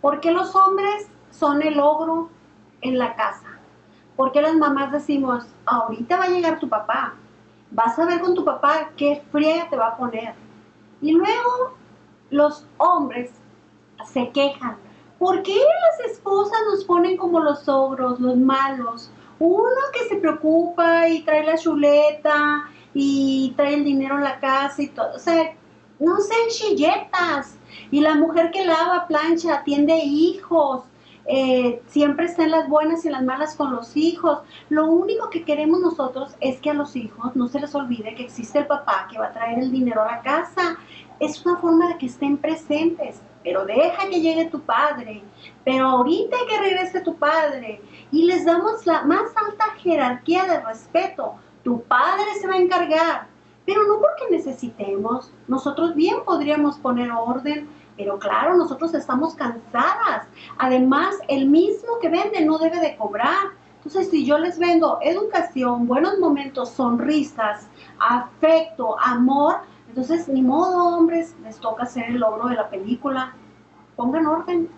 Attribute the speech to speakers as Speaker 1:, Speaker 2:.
Speaker 1: ¿Por qué los hombres son el ogro en la casa? ¿Por qué las mamás decimos, ahorita va a llegar tu papá, vas a ver con tu papá qué friega te va a poner? Y luego los hombres se quejan. ¿Por qué las esposas nos ponen como los ogros, los malos? Uno que se preocupa y trae la chuleta y trae el dinero a la casa y todo. O sea, no sean chilletas. Y la mujer que lava, plancha, atiende hijos, siempre está en las buenas y en las malas con los hijos. Lo único que queremos nosotros es que a los hijos no se les olvide que existe el papá que va a traer el dinero a la casa. Es una forma de que estén presentes, pero deja que llegue tu padre, pero ahorita que regrese tu padre, y les damos la más alta jerarquía de respeto. Tu padre se va a encargar, pero no porque necesitemos, nosotros bien podríamos poner orden, pero claro, nosotros estamos cansadas. Además, el mismo que vende no debe de cobrar. Entonces, si yo les vendo educación, buenos momentos, sonrisas, afecto, amor, entonces ni modo, hombres, les toca ser el logro de la película. Pongan orden.